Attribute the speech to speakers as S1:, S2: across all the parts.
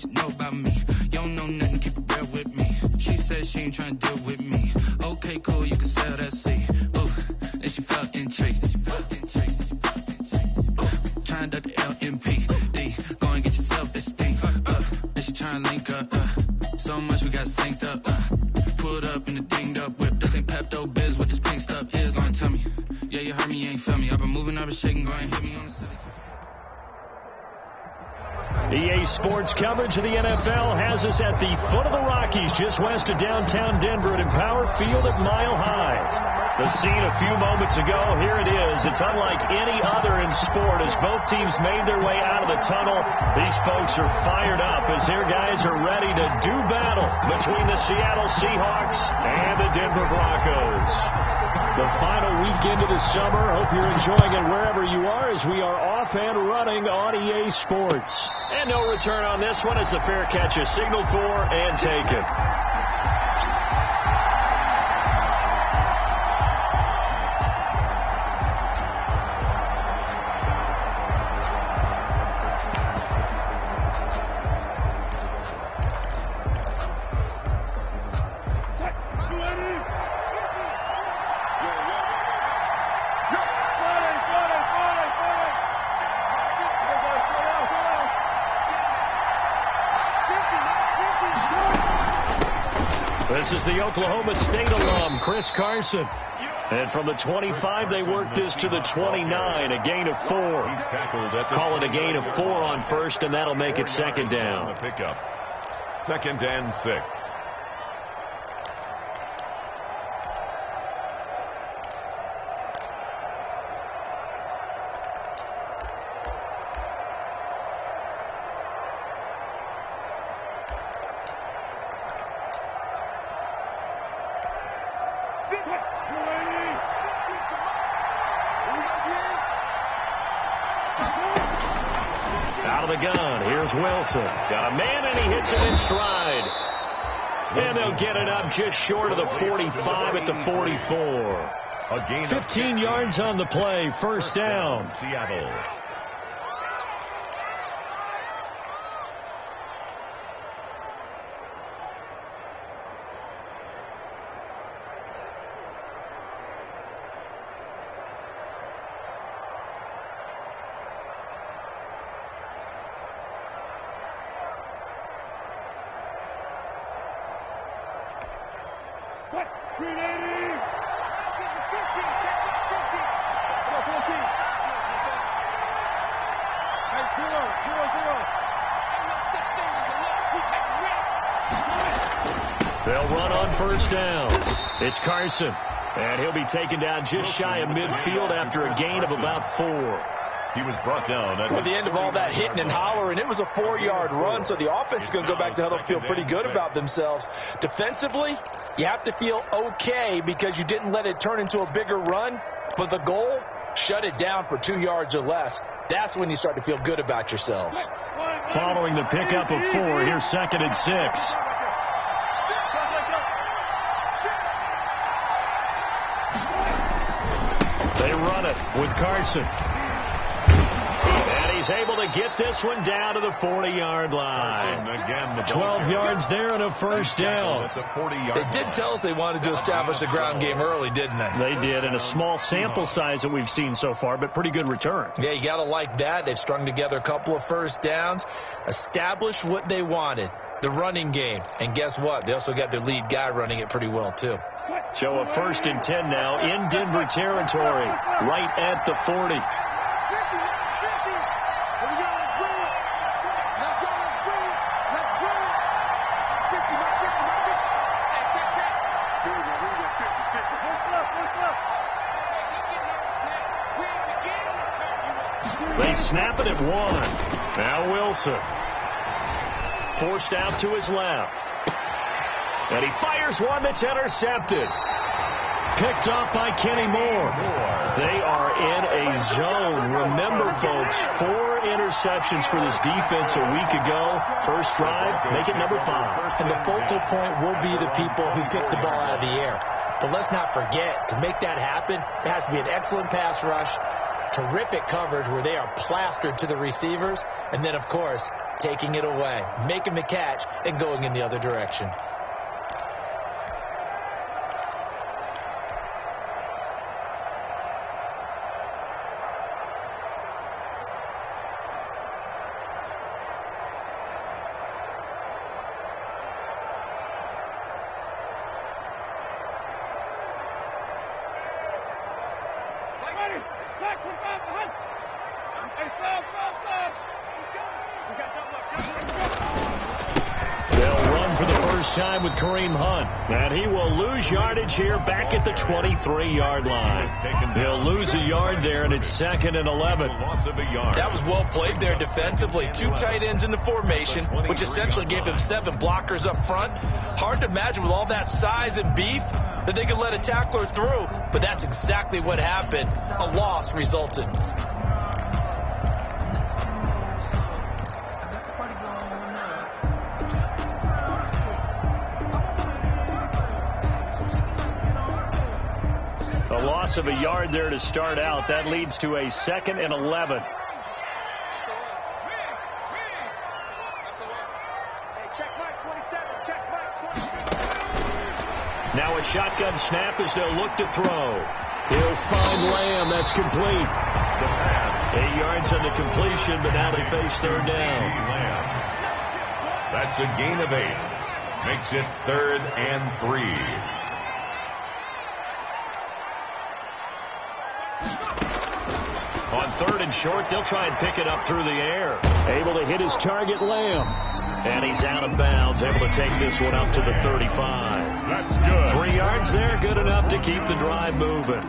S1: what you know about me. You don't know nothing, keep it real with me. She said she ain't trying to deal with me. Okay, cool, you can sell that seed. Ooh, and she felt intrigued. Trying to the LMPD. Go and get yourself esteem. And she trying to link up. So much we got synced up. Pulled up in the dinged up whip. This ain't Pepto Biz with this pink stuff is on tummy. Yeah, you heard me, you ain't felt me. I've been moving, I've been shaking, go and hit me on the city.
S2: EA Sports coverage of the NFL has us at the foot of the Rockies, just west of downtown Denver at Empower Field at Mile High. The scene a few moments ago, here it is. It's unlike any other in sport as both teams made their way out of the tunnel. These folks are fired up as their guys are ready to do battle between the Seattle Seahawks and the Denver Broncos. The final weekend of the summer. Hope you're enjoying it wherever you are as we are off and running on EA Sports. And no return on this one as the fair catch is signaled for and taken. This is the Oklahoma State alum, Chris Carson. And from the 25, they work this to the 29, a gain of 4. Call it a gain of 4 on first, and that'll make it second down.
S3: Pickup. 2nd and 6.
S2: Out of the gun, here's Wilson. Got a man, and he hits it in stride. And they'll get it up just short of the 45 at the 44. 15 yards on the play, first down.
S3: Seattle.
S2: They'll run on first down. It's Carson, and he'll be taken down just shy of midfield after a gain of about 4.
S3: He was brought down
S4: at the end of all that hitting and hollering. It was a 4-yard run, so the offense is going to go back to huddle and feel pretty good about themselves. Defensively, you have to feel okay because you didn't let it turn into a bigger run, but the goal, shut it down for 2 yards or less. That's when you start to feel good about yourselves.
S2: Following the pickup of 4, here's 2nd and 6. They run it with Carson. And he's able to get this one down to the 40-yard line. 12 yards there and a first down.
S4: They did tell us they wanted to establish the ground game early, didn't they?
S2: They did, and a small sample size that we've seen so far, but pretty good return.
S4: Yeah, you got to like that. They've strung together a couple of first downs, established what they wanted, the running game. And guess what? They also got their lead guy running it pretty well, too.
S2: So a 1st and 10 now in Denver territory, right at the 40. They snap it at 1. Now Wilson. Forced out to his left. And he fires one that's intercepted. Picked off by Kenny Moore. They are in a zone. Remember, folks, 4 interceptions for this defense a week ago. First drive, make it number 5.
S4: And the focal point will be the people who kick the ball out of the air. But let's not forget, to make that happen, it has to be an excellent pass rush Terrific coverage where they are plastered to the receivers. And then, of course, taking it away, making the catch, and going in the other direction.
S2: They'll run for the first time with Kareem Hunt, and he will lose yardage here back at the 23-yard line. He'll lose a yard there, and it's 2nd and 11.
S4: That was well played there defensively. 2 tight ends in the formation, which essentially gave him 7 blockers up front. Hard to imagine with all that size and beef that they could let a tackler through, but that's exactly what happened. A loss resulted.
S2: A loss of a yard there to start out. That leads to a 2nd and 11. Now a shotgun snap as they'll look to throw. He'll find Lamb. That's complete.
S3: The pass.
S2: 8 yards on the completion, but now they face 3rd down.
S3: That's a gain of 8. Makes it 3rd and 3.
S2: On 3rd and short, they'll try and pick it up through the air. Able to hit his target, Lamb. And he's out of bounds, able to take this one up to the 35.
S3: That's good.
S2: 3 yards there, good enough to keep the drive moving.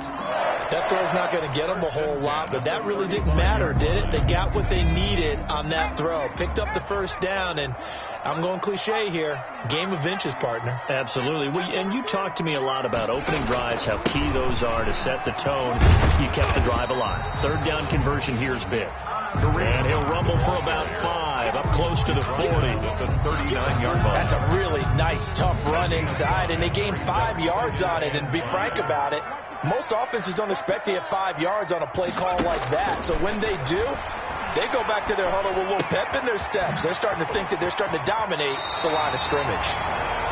S4: That throw's not going to get them a whole lot, but that really didn't matter, did it? They got what they needed on that throw. Picked up the first down, and I'm going cliche here. Game of inches, partner.
S2: Absolutely. And you talked to me a lot about opening drives, how key those are to set the tone. You kept the drive alive. 3rd down conversion here is big. And he'll rumble for about 5, up close to the 40.
S3: The 39-yard line.
S4: That's a really nice, tough run inside, and they gained 5 yards on it. And to be frank about it, most offenses don't expect to get 5 yards on a play call like that. So when they do, they go back to their huddle with a little pep in their steps. They're starting to think that they're starting to dominate the line of scrimmage.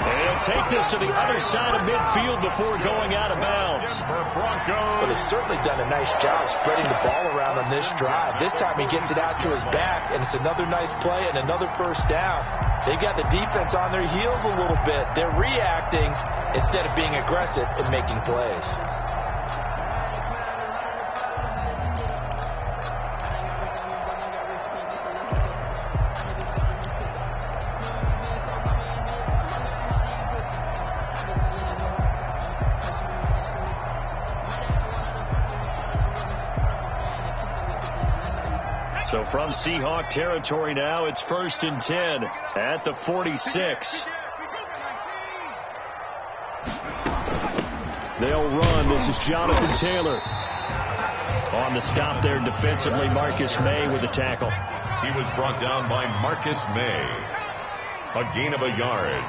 S2: And he'll take this to the other side of midfield before going out of bounds.
S4: Well, they've certainly done a nice job spreading the ball around on this drive. This time he gets it out to his back, and it's another nice play and another first down. They got the defense on their heels a little bit. They're reacting instead of being aggressive and making plays.
S2: So from Seahawk territory now, it's 1st and 10 at the 46. They'll run. This is Jonathan Taylor. On the stop there defensively, Marcus May with the tackle.
S3: He was brought down by Marcus May. A gain of a yard.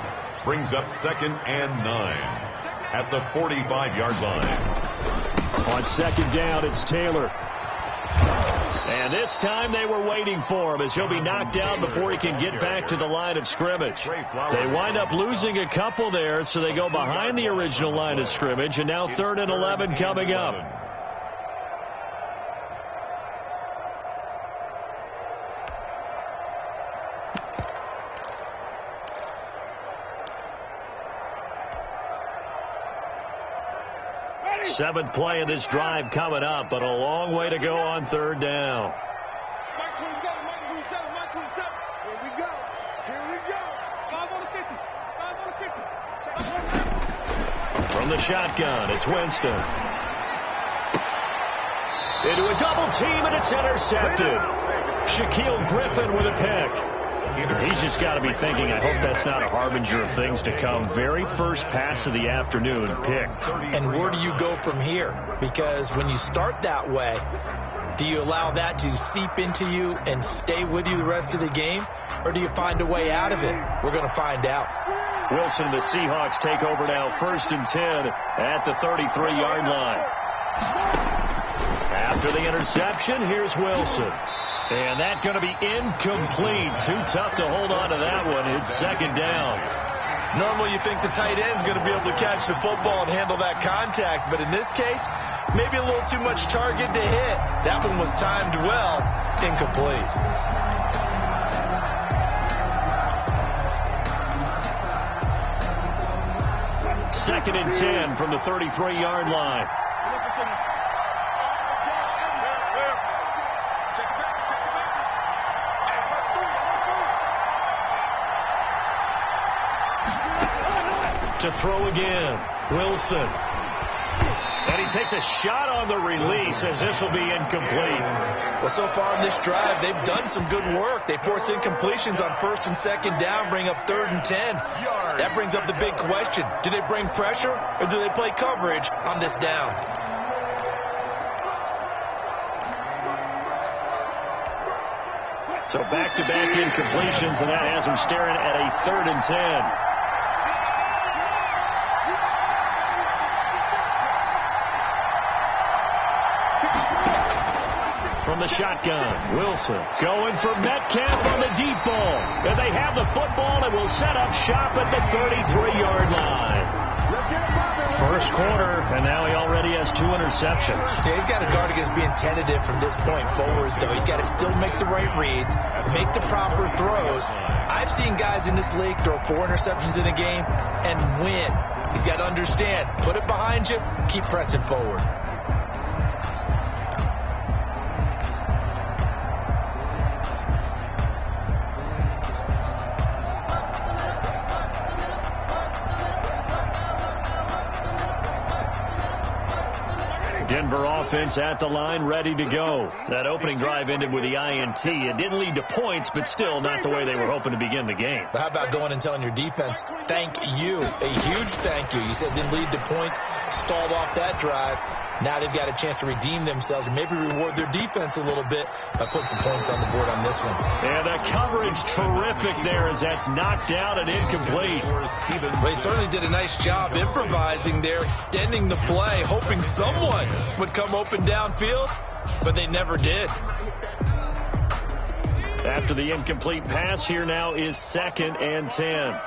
S3: Brings up 2nd and 9 at the 45-yard line.
S2: On 2nd down, it's Taylor. And this time they were waiting for him as he'll be knocked down before he can get back to the line of scrimmage. They wind up losing a couple there, so they go behind the original line of scrimmage, and now 3rd and 11 coming up. Seventh play of this drive coming up, but a long way to go on 3rd down.
S5: Mike 27, Mike 27, Mike 27. Here we go. Here we go. 5 on the 50. 5 on the 50.
S2: From the shotgun, it's Winston. Into a double team, and it's intercepted. Shaquille Griffin with a pick. He's just got to be thinking, I hope that's not a harbinger of things to come. Very first pass of the afternoon, picked.
S4: And where do you go from here? Because when you start that way, do you allow that to seep into you and stay with you the rest of the game? Or do you find a way out of it? We're going to find out.
S2: Wilson and the Seahawks take over now, 1st and 10 at the 33-yard line. After the interception, here's Wilson. And that's going to be incomplete. Too tough to hold on to that one. It's second down.
S4: Normally you think the tight end's going to be able to catch the football and handle that contact, but in this case, maybe a little too much target to hit. That one was timed well, incomplete.
S2: Second and 10 from the 33-yard line. To throw again, Wilson. And he takes a shot on the release as this will be incomplete.
S4: Well, so far in this drive, they've done some good work. They force incompletions on first and second down, bring up 3rd and 10. That brings up the big question. Do they bring pressure or do they play coverage on this down?
S2: So back-to-back incompletions, and that has them staring at a 3rd and 10. From the shotgun, Wilson going for Metcalf on the deep ball. And they have the football and will set up shop at the 33-yard line. First quarter, and now he already has 2 interceptions.
S4: Yeah, he's got to guard against being tentative from this point forward, though. He's got to still make the right reads, make the proper throws. I've seen guys in this league throw 4 interceptions in a game and win. He's got to understand, put it behind you, keep pressing forward.
S2: Denver offense at the line, ready to go. That opening drive ended with the INT. It didn't lead to points, but still not the way they were hoping to begin the game.
S4: But how about going and telling your defense, thank you, a huge thank you. You said it didn't lead to points, stalled off that drive. Now they've got a chance to redeem themselves and maybe reward their defense a little bit by putting some points on the board on this one.
S2: And the coverage terrific there as that's knocked down and incomplete.
S4: Well, they certainly did a nice job improvising there, extending the play, hoping someone would come open downfield, but they never did.
S2: After the incomplete pass, here now is 2nd and 10.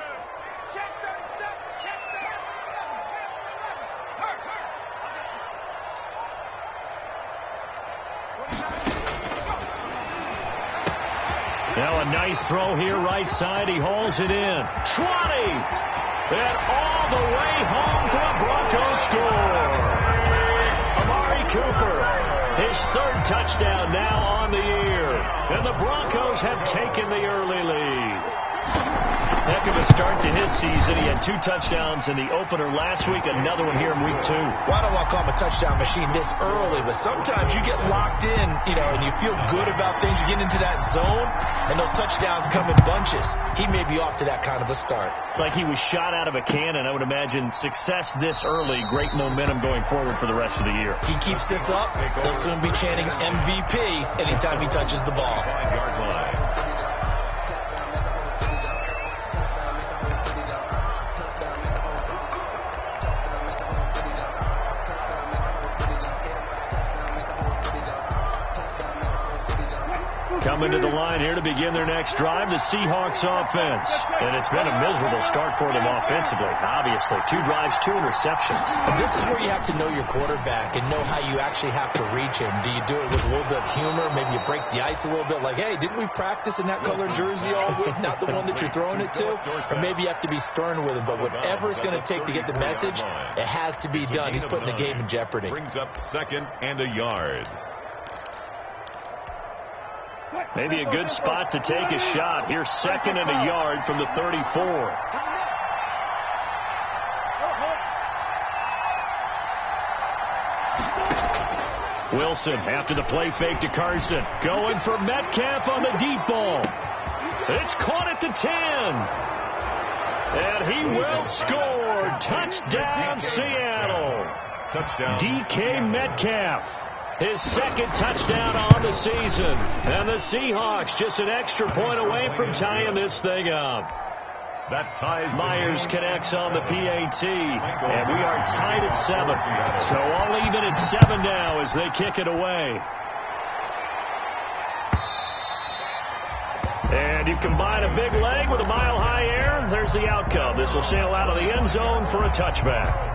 S2: Now a nice throw here, right side. He hauls it in. 20! And all the way home for a Broncos score. Amari Cooper, his 3rd touchdown now on the year. And the Broncos have taken the early lead. Heck of a start to his season. He had 2 touchdowns in the opener last week, another one here in week 2.
S4: Well, I don't want to call him a touchdown machine this early, but sometimes you get locked in, and you feel good about things. You get into that zone, and those touchdowns come in bunches. He may be off to that kind of a start.
S2: Like he was shot out of a cannon. I would imagine success this early, great momentum going forward for the rest of the year.
S4: He keeps this up, he'll soon be chanting MVP anytime he touches the ball.
S3: 5-yard line.
S2: Coming to the line here to begin their next drive, the Seahawks offense. And it's been a miserable start for them offensively. Obviously, 2 drives, 2 interceptions.
S4: And this is where you have to know your quarterback and know how you actually have to reach him. Do you do it with a little bit of humor? Maybe you break the ice a little bit like, hey, didn't we practice in that colored jersey all week? Not the one that you're throwing it to? Or maybe you have to be stern with him. But whatever it's going to take to get the message, it has to be done. He's putting the game in jeopardy.
S3: Brings up 2nd and a yard.
S2: Maybe a good spot to take a shot. Here's 2nd and a yard from the 34. Wilson after the play fake to Carson. Going for Metcalf on the deep ball. It's caught at the 10. And he will score. Touchdown, Seattle.
S3: Touchdown.
S2: DK Metcalf. His 2nd touchdown on the season. And the Seahawks just an extra point away from tying this thing up.
S3: That ties.
S2: Myers connects on the PAT, and we are tied at 7. So all even at 7 now as they kick it away. And you combine a big leg with a mile-high air, there's the outcome. This will sail out of the end zone for a touchback.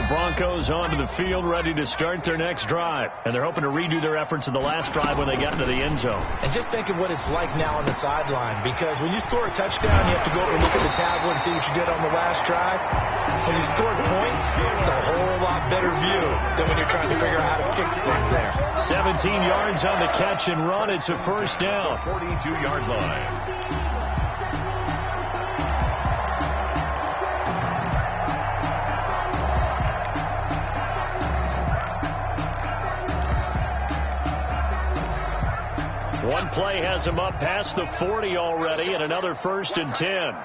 S2: Broncos onto the field, ready to start their next drive. And they're hoping to redo their efforts in the last drive when they got into the end zone.
S4: And just think of what it's like now on the sideline, because when you score a touchdown, you have to go over and look at the tablet and see what you did on the last drive. When you scored points, it's a whole lot better view than when you're trying to figure out how to fix things there.
S2: 17 yards on the catch and run. It's a first down.
S3: 42-yard line.
S2: One play has him up past the 40 already, and another 1st and 10.
S5: Hey,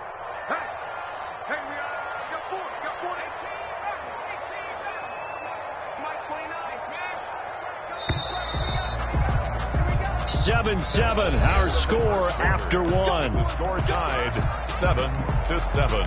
S5: we got 40.
S2: 7-7, our score after one.
S3: The score tied 7-7.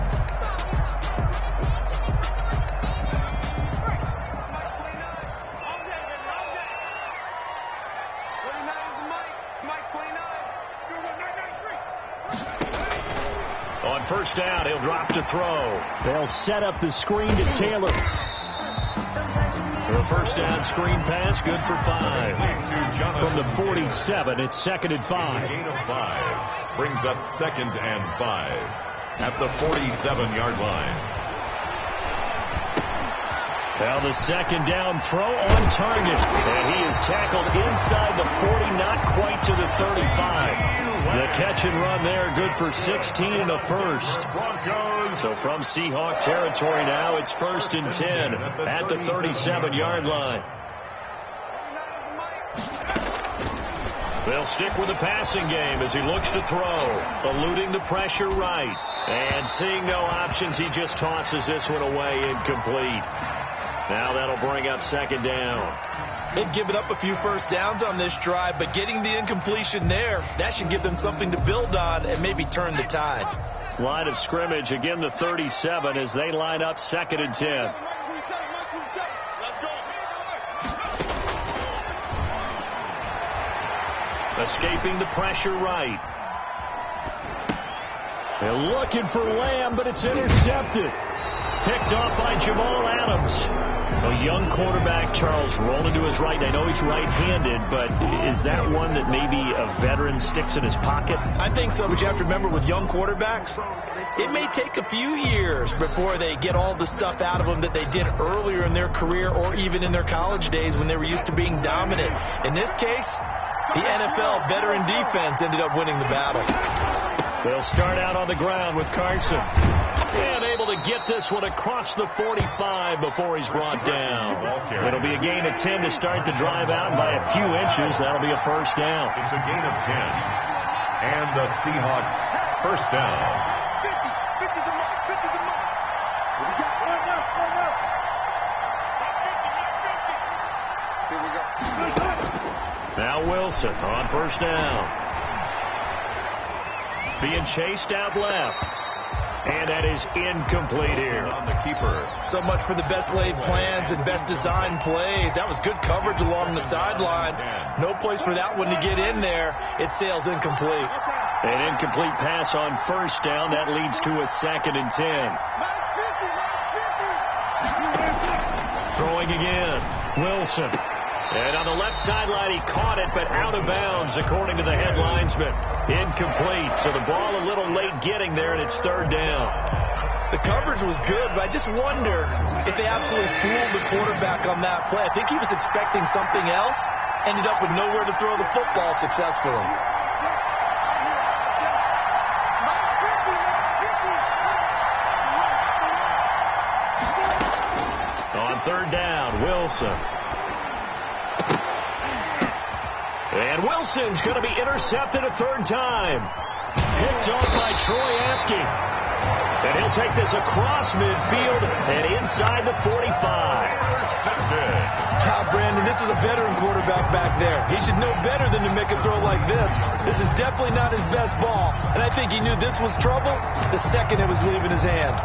S2: On first down, he'll drop to throw. They'll set up the screen to Taylor. The first down screen pass, good for 5. From the 47, it's 2nd and 5.
S3: Gain of 5 brings up 2nd and 5 at the 47-yard line.
S2: Now the 2nd down throw on target. And he is tackled inside the 40, not quite to the 35. The catch and run there, good for 16 and a first. So from Seahawk territory now, it's 1st and 10 at the 37-yard line. They'll stick with the passing game as he looks to throw, eluding the pressure right. And seeing no options, he just tosses this one away, incomplete. Now that'll bring up 2nd down.
S4: They've given up a few first downs on this drive, but getting the incompletion there, that should give them something to build on and maybe turn the tide.
S2: Line of scrimmage, again the 37 as they line up 2nd and 10. Escaping the pressure right. They're looking for Lamb, but it's intercepted. Picked off by Jamal Adams. A young quarterback, Charles, rolling to his right. I know he's right-handed, but is that one that maybe a veteran sticks in his pocket?
S4: I think so, but you have to remember with young quarterbacks, it may take a few years before they get all the stuff out of them that they did earlier in their career or even in their college days when they were used to being dominant. In this case, the NFL veteran defense ended up winning the battle.
S2: They'll start out on the ground with Carson. And able to get this one across the 45 before he's brought down. It'll be a gain of 10 to start the drive out by a few inches. That'll be a first down.
S3: It's a gain of 10. And the Seahawks first down.
S5: 50 the mark. Here we go.
S2: Now Wilson on first down. Being chased out left. And that is incomplete here.
S3: On the keeper.
S4: So much for the best laid plans and best designed plays. That was good coverage along the sidelines. No place for that one to get in there. It sails incomplete.
S2: An incomplete pass on first down. That leads to a 2nd and 10. Throwing again. Wilson. And on the left sideline, he caught it, but out of bounds, according to the head linesman. Incomplete. So the ball a little late getting there, and it's 3rd down.
S4: The coverage was good, but I just wonder if they absolutely fooled the quarterback on that play. I think he was expecting something else, ended up with nowhere to throw the football successfully.
S2: third down. Wilson. And Wilson's going to be intercepted a third time. Picked off by Troy Apke. And he'll take this across midfield and inside the 45.
S4: God, Brandon, this is a veteran quarterback back there. He should know better than to make a throw like this. This is definitely not his best ball. And I think he knew this was trouble the second it was leaving his hand.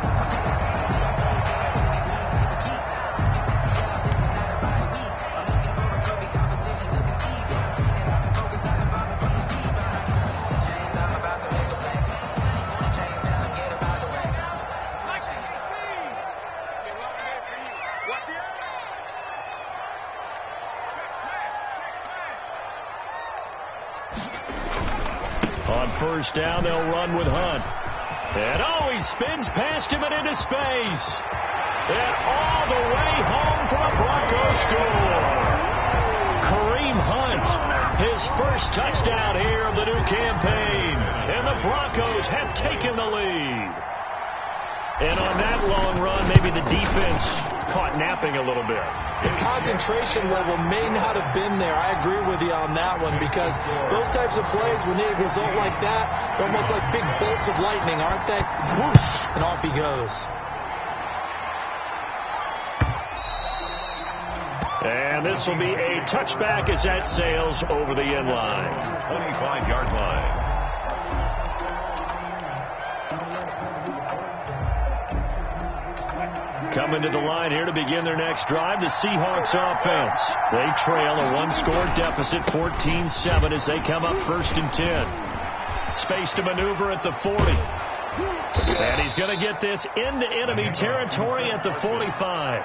S2: First down, they'll run with Hunt. And he spins past him and into space. And all the way home for a Broncos score. Kareem Hunt, his first touchdown here of the new campaign. And the Broncos have taken the lead. And on that long run, maybe the defense caught napping a little bit.
S4: The concentration level may not have been there. I agree with you on that one, because those types of plays, when they result like that, they're almost like big bolts of lightning, aren't they? Whoosh, and off he goes.
S2: And this will be a touchback as that sails over the end line.
S3: 25-yard line.
S2: Coming to the line here to begin their next drive, the Seahawks offense. They trail a one-score deficit, 14-7, as they come up 1st and 10. Space to maneuver at the 40. And he's going to get this into enemy territory at the 45.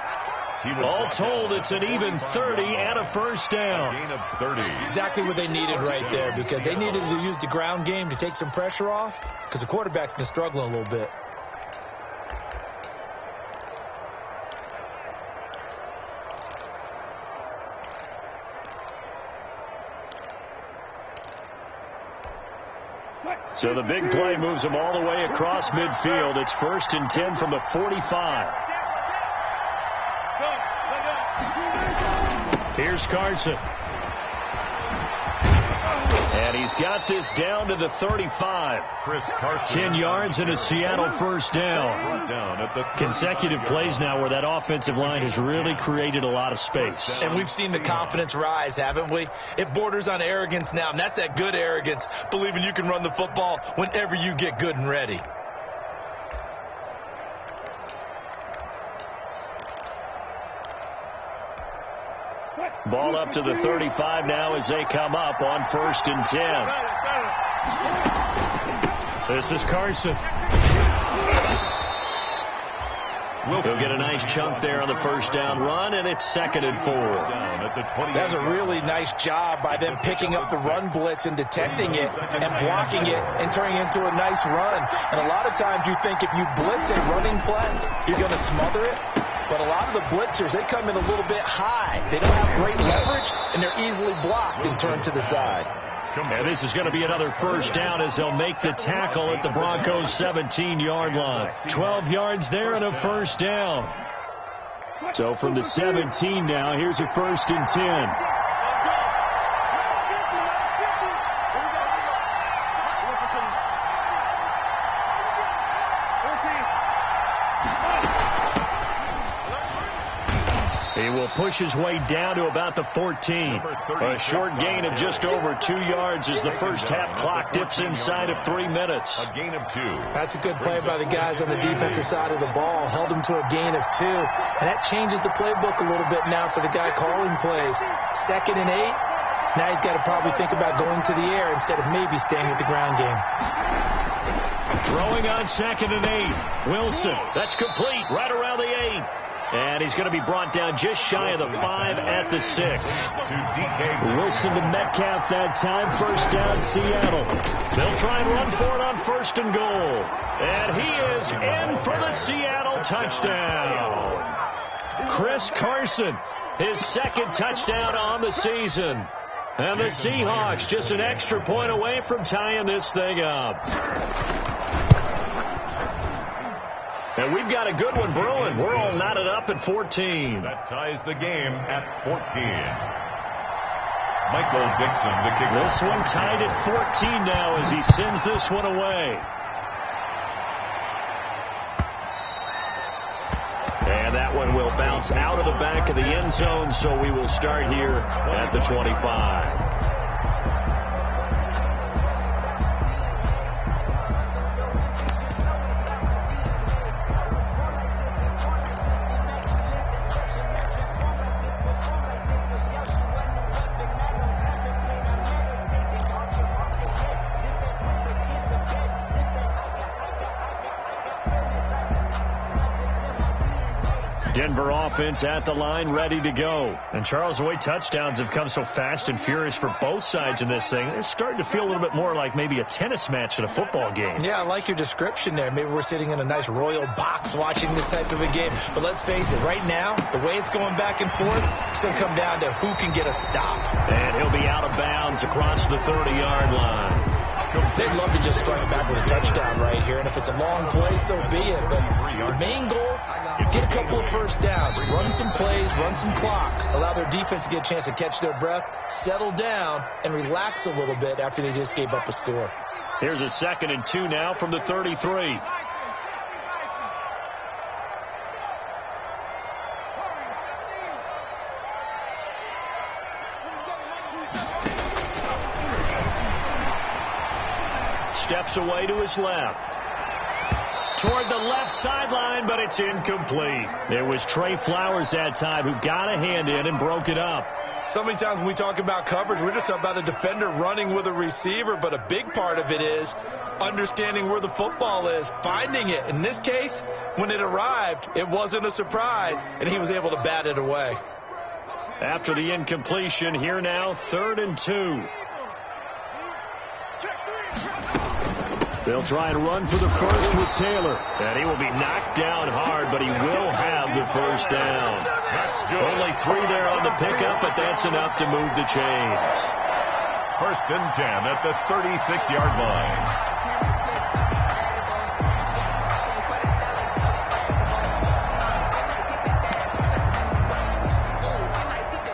S2: All told, it's an even 30 and a first down.
S3: Gain of 30.
S4: Exactly what they needed right there, because they needed to use the ground game to take some pressure off, because the quarterback's been struggling a little bit.
S2: So the big play moves him all the way across midfield. It's 1st and 10 from the 45. Here's Carson. And he's got this down to the 35.
S3: Chris Carson.
S2: 10 yards and a Seattle first down. Consecutive plays now where that offensive line has really created a lot of space.
S4: And we've seen the confidence rise, haven't we? It borders on arrogance now, and that's that good arrogance, believing you can run the football whenever you get good and ready.
S2: Ball up to the 35 now as they come up on 1st and 10. This is Carson. He'll get a nice chunk there on the first down run, and it's 2nd and 4.
S4: That's a really nice job by them picking up the run blitz and detecting it and blocking it and turning it into a nice run. And a lot of times you think if you blitz a running play, you're going to smother it. But a lot of the blitzers, they come in a little bit high. They don't have great leverage, and they're easily blocked and turned to the side.
S2: And this is going to be another first down as they'll make the tackle at the Broncos' 17-yard line. 12 yards there and a first down. So from the 17 now, here's a 1st and 10. He will push his way down to about the 14. A short gain of just over 2 yards as the first half clock dips inside of 3 minutes.
S3: A gain of 2.
S4: That's a good play by the guys on the defensive side of the ball. Held him to a gain of 2. And that changes the playbook a little bit now for the guy calling plays. 2nd and 8. Now he's got to probably think about going to the air instead of maybe staying with the ground game.
S2: Throwing on 2nd and 8. Wilson. That's complete right around the 8. And he's going to be brought down just shy of the 5 at the 6. Wilson to Metcalf that time. First down, Seattle. They'll try and run for it on 1st and goal. And he is in for the Seattle touchdown. Chris Carson, his 2nd touchdown on the season. And the Seahawks just an extra point away from tying this thing up. And And we've got a good one brewing. We're all knotted up at 14.
S3: That ties the game at 14. Michael Dixon to kick
S2: this one tied at 14 now as he sends this one away. And that one will bounce out of the back of the end zone, so we will start here at the 25. Denver offense at the line, ready to go. And Charles, the way touchdowns have come so fast and furious for both sides in this thing, it's starting to feel a little bit more like maybe a tennis match in a football game.
S4: Yeah, I like your description there. Maybe we're sitting in a nice royal box watching this type of a game. But let's face it, right now, the way it's going back and forth, it's going to come down to who can get a stop.
S2: And he'll be out of bounds across the 30-yard line.
S4: They'd love to just strike back with a touchdown right here, and if it's a long play, so be it. But the main goal, get a couple of first downs, run some plays, run some clock, allow their defense to get a chance to catch their breath, settle down, and relax a little bit after they just gave up a score.
S2: Here's a 2nd and 2 now from the 33. Steps away to his left. Toward the left sideline, but it's incomplete. It was Trey Flowers that time who got a hand in and broke it up.
S4: So many times when we talk about coverage, we're just about a defender running with a receiver, but a big part of it is understanding where the football is, finding it. In this case, when it arrived, it wasn't a surprise, and he was able to bat it away.
S2: After the incompletion, here now, 3rd and 2. They'll try and run for the first with Taylor. And he will be knocked down hard, but he will have the first down. Only 3 there on the pickup, but that's enough to move the chains.
S3: 1st and 10 at the 36-yard line.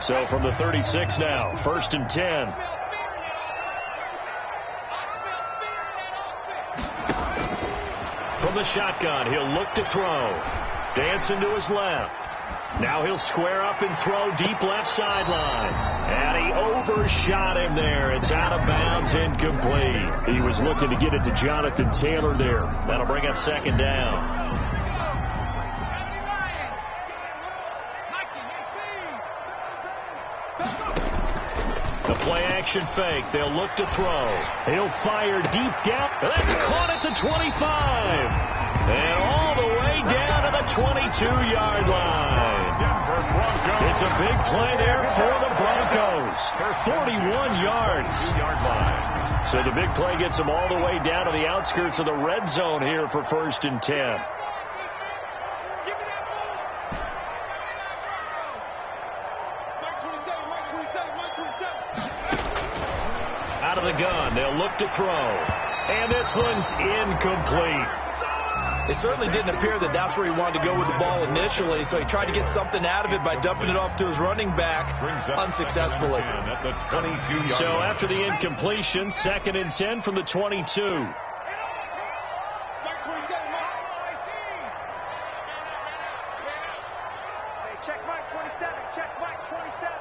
S2: So from the 36 now, 1st and 10. From the shotgun, he'll look to throw. Dancing to his left. Now he'll square up and throw deep left sideline. And he overshot him there. It's out of bounds, incomplete. He was looking to get it to Jonathan Taylor there. That'll bring up 2nd down. The play-action fake. They'll look to throw. He'll fire deep down. That's caught at the 25. And all the way down to the 22-yard line. It's a big play there for the Broncos. 41 yards. So the big play gets them all the way down to the outskirts of the red zone here for 1st and 10. Out of the gun, they'll look to throw. And this one's incomplete.
S4: It certainly didn't appear that that's where he wanted to go with the ball initially, so he tried to get something out of it by dumping it off to his running back unsuccessfully.
S2: So after the incompletion, 2nd and 10 from the 22.
S5: Check Mike 27. Check Mike 27.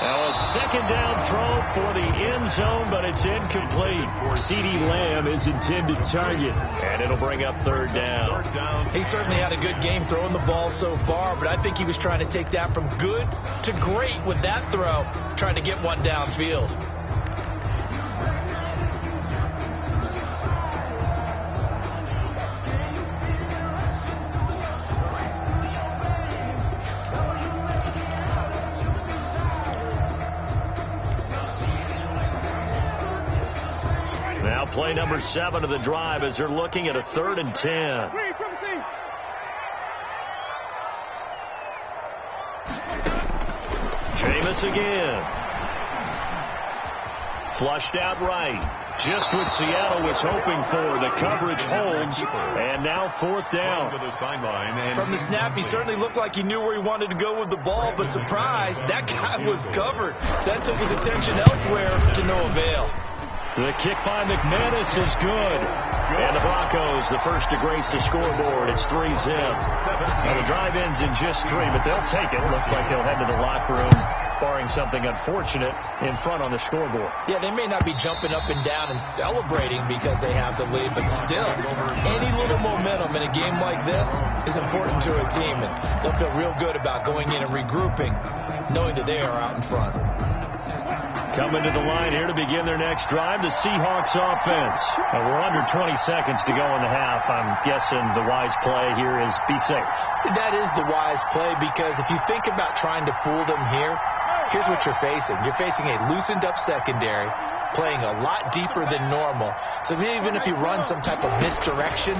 S2: Now a 2nd down throw for the end zone, but it's incomplete. CeeDee Lamb is intended target, and it'll bring up 3rd down.
S4: He certainly had a good game throwing the ball so far, but I think he was trying to take that from good to great with that throw, trying to get one downfield.
S2: Play number 7 of the drive as they're looking at a 3rd and 10. Jameis again. Flushed out right. Just what Seattle was hoping for. The coverage holds, and now fourth down.
S4: From the snap, he certainly looked like he knew where he wanted to go with the ball, but surprise, that guy was covered. So that took his attention elsewhere to no avail.
S2: The kick by McManus is good. And the Broncos, the first to grace the scoreboard. It's 3-zip. Now the drive ends in just 3, but they'll take it. Looks like they'll head to the locker room, barring something unfortunate in front on the scoreboard.
S4: Yeah, they may not be jumping up and down and celebrating because they have the lead, but still, any little momentum in a game like this is important to a team, and they'll feel real good about going in and regrouping, knowing that they are out in front.
S2: Coming to the line here to begin their next drive, the Seahawks offense. And we're under 20 seconds to go in the half. I'm guessing the wise play here is be safe.
S4: That is the wise play, because if you think about trying to fool them here, here's what you're facing. You're facing a loosened up secondary, playing a lot deeper than normal. So even if you run some type of misdirection,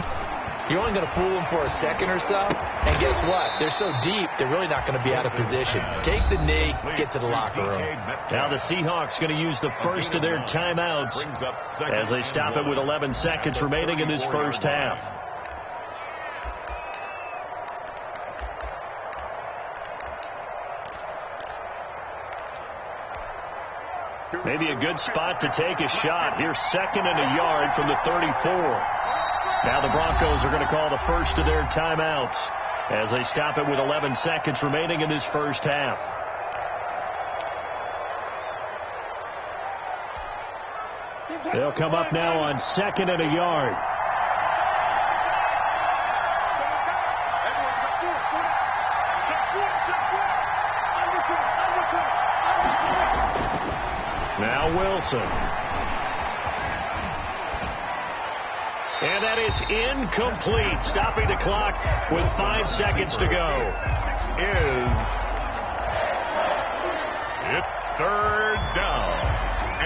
S4: you're only going to fool them for a second or so. And guess what? They're so deep, they're really not going to be out of position. Take the knee, get to the locker room.
S2: Now the Seahawks going to use the first of their timeouts as they stop it with 11 seconds remaining in this first half. Maybe a good spot to take a shot. Here's 2nd and a yard from the 34. Now the Broncos are going to call the first of their timeouts as they stop it with 11 seconds remaining in this first half. They'll come up now on 2nd and a yard. Now Wilson. And that is incomplete. Stopping the clock with 5 seconds to go.
S3: It's 3rd down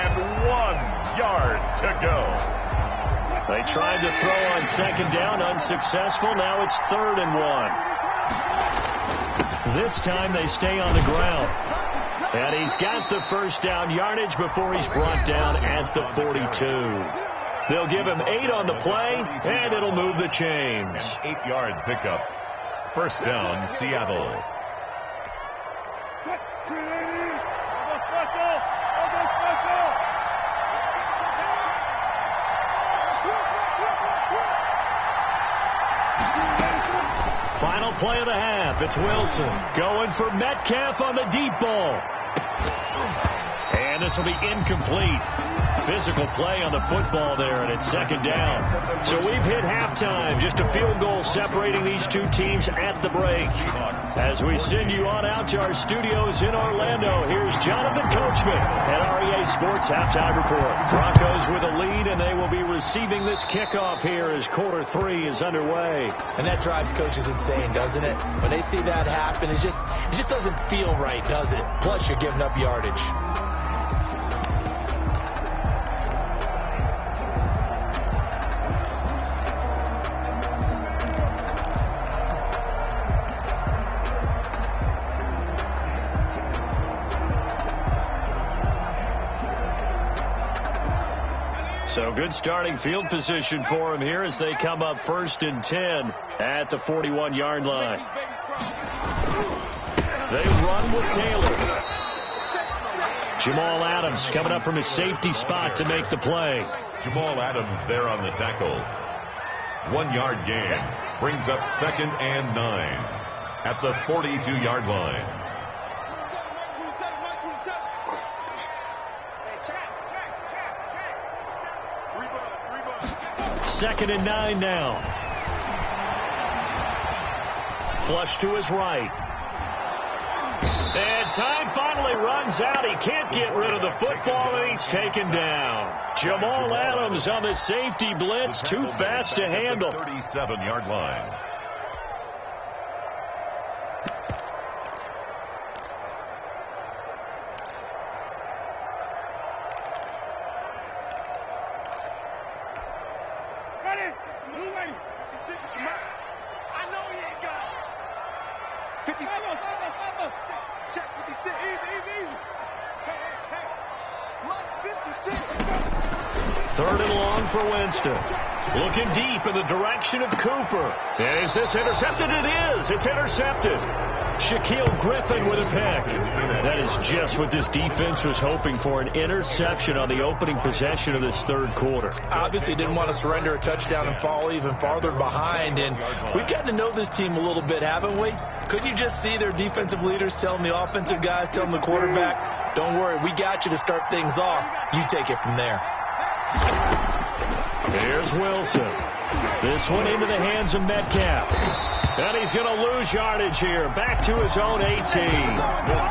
S3: and 1 yard to go.
S2: They tried to throw on 2nd down, unsuccessful. Now it's 3rd and 1. This time they stay on the ground. And he's got the first down yardage before he's brought down at the 42. They'll give him 8 on the play, and it'll move the chains.
S3: An 8-yard pickup. First down, Seattle.
S2: Final play of the half. It's Wilson going for Metcalf on the deep ball. And this will be incomplete. Physical play on the football there, and it's 2nd down. So we've hit halftime. Just a field goal separating these two teams at the break. As we send you on out to our studios in Orlando, here's Jonathan Coachman at REA Sports Halftime Report. Broncos with a lead, and they will be receiving this kickoff here as quarter 3 is underway.
S4: And that drives coaches insane, doesn't it? When they see that happen, it just doesn't feel right, does it? Plus, you're giving up yardage.
S2: So good starting field position for him here as they come up 1st and 10 at the 41-yard line. They run with Taylor. Jamal Adams coming up from his safety spot to make the play.
S3: Jamal Adams there on the tackle. 1-yard gain. Brings up 2nd and 9 at the 42-yard line.
S2: 2nd and 9 now. Flush to his right. And time finally runs out. He can't get rid of the football, and he's taken down. Jamal Adams on the safety blitz, too fast to handle.
S3: 37-yard line.
S5: Check 56. Easy. Hey. Lock 50.
S2: Third and long for Winston. Looking deep in the direction of Cooper. And is this intercepted? It is. It's intercepted. Shaquille Griffin with a pick. That is just what this defense was hoping for, an interception on the opening possession of this third quarter.
S4: Obviously didn't want to surrender a touchdown and fall even farther behind. And we've gotten to know this team a little bit, haven't we? Could you just see their defensive leaders telling the offensive guys, telling the quarterback, don't worry, we got you to start things off. You take it from there.
S2: Here's Wilson. This one into the hands of Metcalf. And he's going to lose yardage here. Back to his own 18.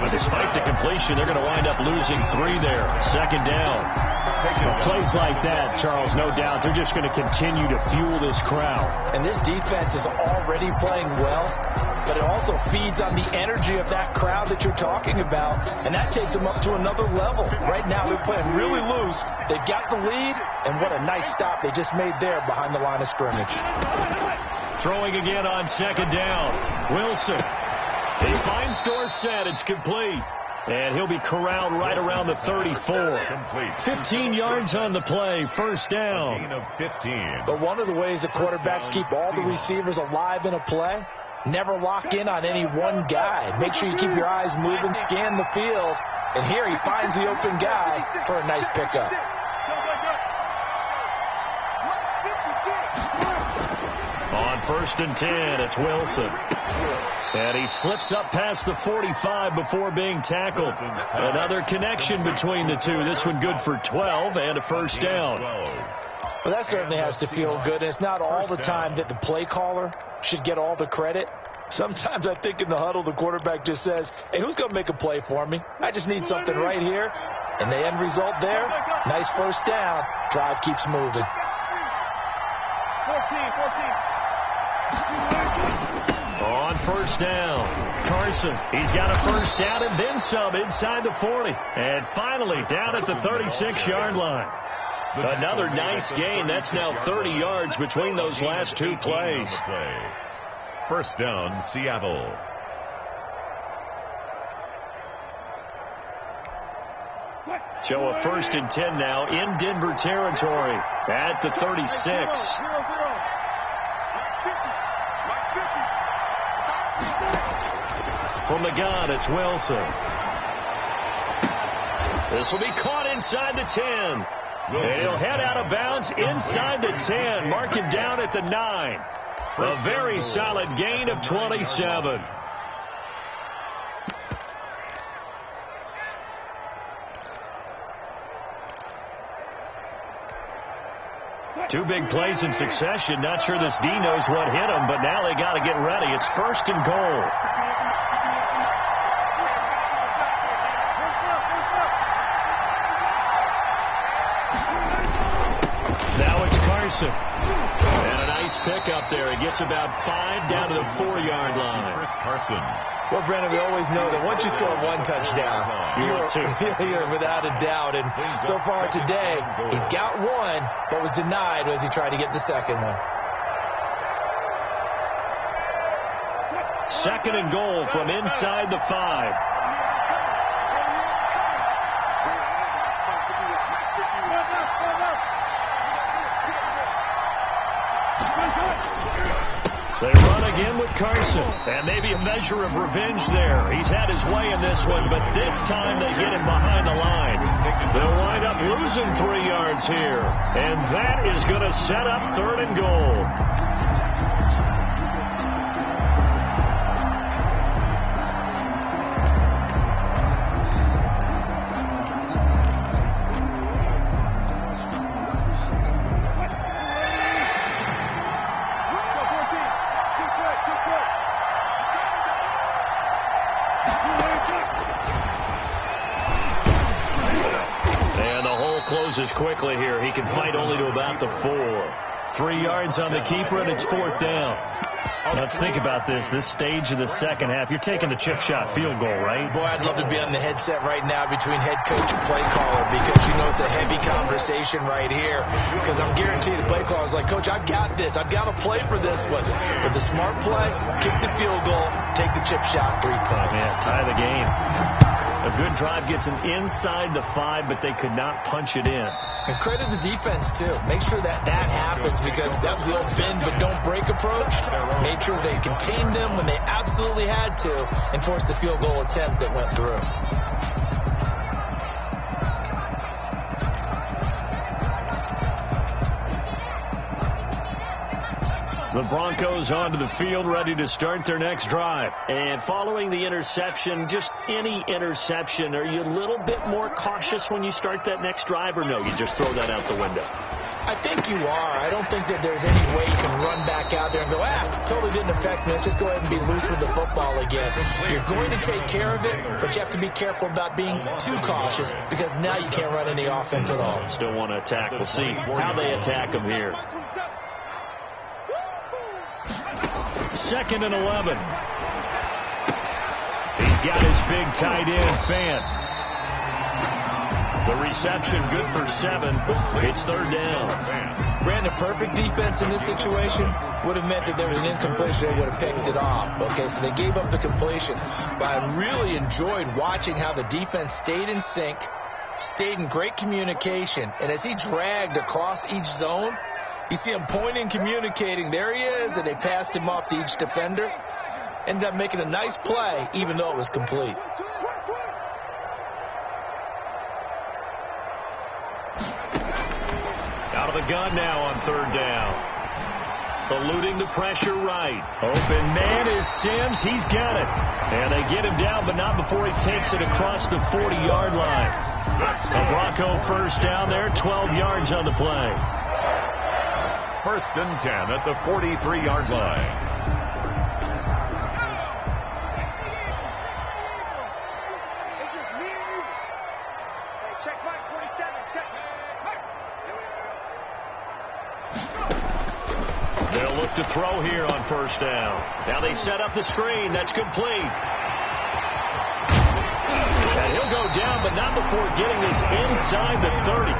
S2: But despite the completion, they're going to wind up losing 3 there. Second down. Plays like that, Charles, no doubt, they're just going to continue to fuel this crowd.
S4: And this defense is already playing well, but it also feeds on the energy of that crowd that you're talking about, and that takes them up to another level. Right now, they're playing really loose. They've got the lead, and what a nice stop they just made there behind the line of scrimmage.
S2: Throwing again on second down. Wilson. He finds Dorsett. It's complete. And he'll be corralled right around the 34. 15 yards on the play. First down.
S3: Gain of 15.
S4: But one of the ways the quarterbacks keep all the receivers alive in a play, never lock in on any one guy. Make sure you keep your eyes moving, scan the field. And here he finds the open guy for a nice pickup.
S2: On first and 10, it's Wilson. And he slips up past the 45 before being tackled. Another connection between the two. This one good for 12 and a first down.
S4: Well, that certainly has to feel good. And it's not all the time that the play caller should get all the credit. Sometimes I think in the huddle, the quarterback just says, hey, who's going to make a play for me? I just need something right here. And the end result there, nice first down. Drive keeps moving.
S5: 14.
S2: On first down, Carson. He's got a first down and then some inside the 40. And finally down at the 36-yard line. Another nice gain. That's now 30 yards between those last two plays.
S3: First down, Seattle.
S2: So a first and 10 now in Denver territory at the 36. From the gun, it's Wilson. This will be caught inside the 10. And he'll head out of bounds inside the 10. Mark him down at the 9. A very solid gain of 27. Two big plays in succession. Not sure this D knows what hit him, but now they got to get ready. It's first and goal. Now it's Carson. And a nice pick up there. He gets about 5 down to the 4-yard line.
S3: Chris Carson.
S4: Well, Brennan, we always know that once you score one touchdown, you're familiar without a doubt. And so far today, he's got one, but was denied as he tried to get the second one.
S2: Second and goal from inside the 5. They run again with Carson, and maybe a measure of revenge there. He's had his way in this one, but this time they get him behind the line. They'll wind up losing 3 yards here, and that is going to set up third and goal. Closes quickly here. He can fight only to about the 4. 3 yards on the keeper, and it's fourth down. Let's think about this stage of the second half. You're taking the chip shot field goal, right?
S4: Boy, I'd love to be on the headset right now between head coach and play caller, because you know it's a heavy conversation right here. Because I'm guaranteed the play caller is like, Coach, I've got this. I've got to play for this one. But the smart play, kick the field goal, take the chip shot, 3 points.
S2: Yeah, tie the game. A good drive gets them inside the 5, but they could not punch it in.
S4: And credit the defense, too. Make sure that happens, because that was the old bend but don't break approach. Made sure they contained them when they absolutely had to and forced the field goal attempt that went through.
S2: The Broncos onto the field, ready to start their next drive. And following the interception, just any interception, are you a little bit more cautious when you start that next drive, or no, you just throw that out the window?
S4: I think you are. I don't think that there's any way you can run back out there and go, totally didn't affect me. Let's just go ahead and be loose with the football again. You're going to take care of it, but you have to be careful about being too cautious, because now you can't run any offense at all.
S2: Still want to attack. We'll see how they attack them here. 2nd and 11. He's got his big tight end, Fant. The reception good for 7. It's 3rd down.
S4: Brandon, perfect defense in this situation would have meant that there was an incompletion. They would have picked it off. Okay, so they gave up the completion. But I really enjoyed watching how the defense stayed in sync, stayed in great communication. And as he dragged across each zone, you see him pointing, communicating. There he is, and they passed him off to each defender. Ended up making a nice play, even though it was complete.
S2: Out of the gun now on 3rd down. Eluding the pressure right. Open man is Sims. He's got it. And they get him down, but not before he takes it across the 40-yard line. A Bronco 1st down there, 12 yards on the play.
S3: 1st and 10 at the 43-yard line.
S5: It's just me and you. Hey, check Mike 27. Check Mike.
S2: They'll look to throw here on 1st down. Now they set up the screen. That's complete. And he'll go down, but not before getting this inside the 30.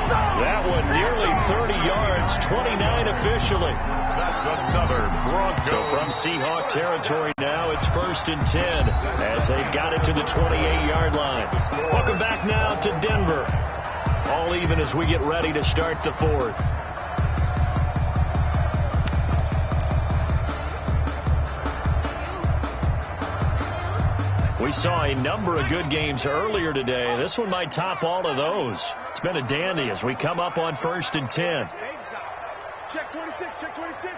S2: That one nearly 30 yards, 29 officially.
S3: That's another Bronco.
S2: So from Seahawk territory now, it's 1st and 10 as they've got it to the 28-yard line. Welcome back now to Denver. All even as we get ready to start the 4th. We saw a number of good games earlier today. This one might top all of those. It's been a dandy as we come up on 1st and 10.
S5: Check 26. Check 26.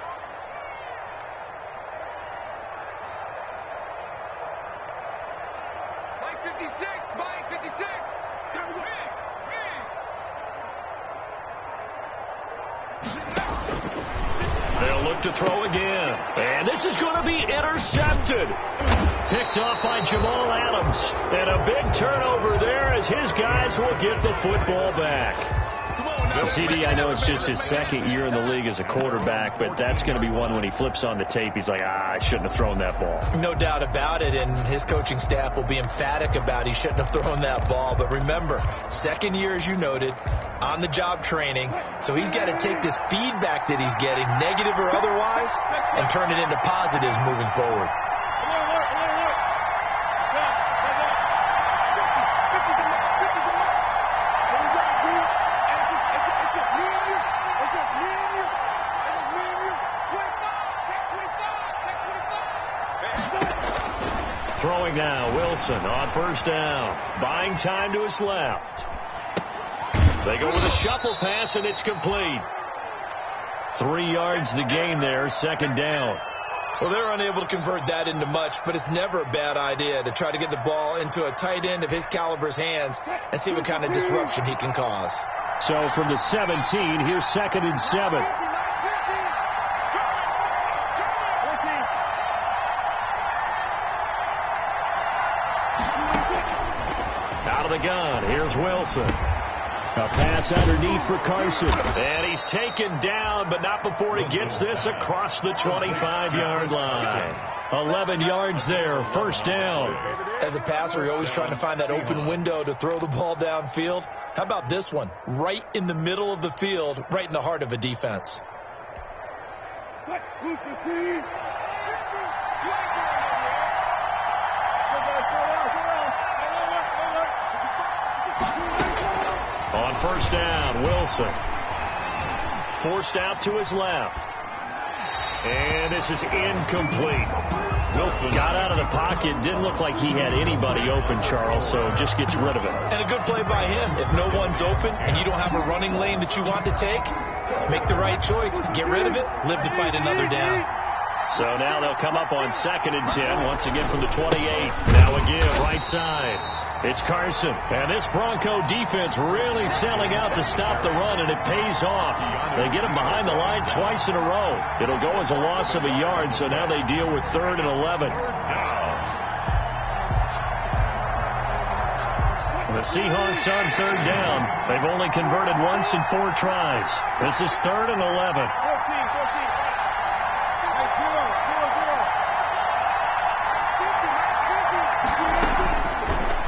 S5: Mike 56. Mike 56. Time to go.
S2: They'll look to throw again. And this is going to be intercepted. Picked off by Jamal Adams. And a big turnover there as his guys will get the football back. CD, I know it's just his 2nd year in the league as a quarterback, but that's going to be one when he flips on the tape. He's like, I shouldn't have thrown that ball.
S4: No doubt about it, and his coaching staff will be emphatic about he shouldn't have thrown that ball. But remember, 2nd year, as you noted, on-the-job training, so he's got to take this feedback that he's getting, negative or otherwise, and turn it into positives moving forward.
S2: Throwing now, Wilson on 1st down. Buying time to his left. They go with a shuffle pass, and it's complete. 3 yards the gain there, 2nd down.
S4: Well, they're unable to convert that into much, but it's never a bad idea to try to get the ball into a tight end of his caliber's hands and see what kind of disruption he can cause.
S2: So from the 17, here's 2nd and 7. Out of the gun, here's Wilson. A pass underneath for Carson. And he's taken down, but not before he gets this across the 25-yard line. 11 yards there, 1st down.
S4: As a passer, you're always trying to find that open window to throw the ball downfield. How about this one? Right in the middle of the field, right in the heart of a defense.
S2: On first down, Wilson. Forced out to his left. And this is incomplete. Wilson got out of the pocket. Didn't look like he had anybody open, Charles, so just gets rid of it.
S4: And a good play by him. If no one's open and you don't have a running lane that you want to take, make the right choice. Get rid of it. Live to fight another down.
S2: So now they'll come up on 2nd and 10, once again from the 28. Now a give, right side. It's Carson. And this Bronco defense really selling out to stop the run, and it pays off. They get him behind the line twice in a row. It'll go as a loss of a yard, so now they deal with 3rd and 11. The Seahawks on 3rd down. They've only converted once in 4 tries. This is 3rd and 11.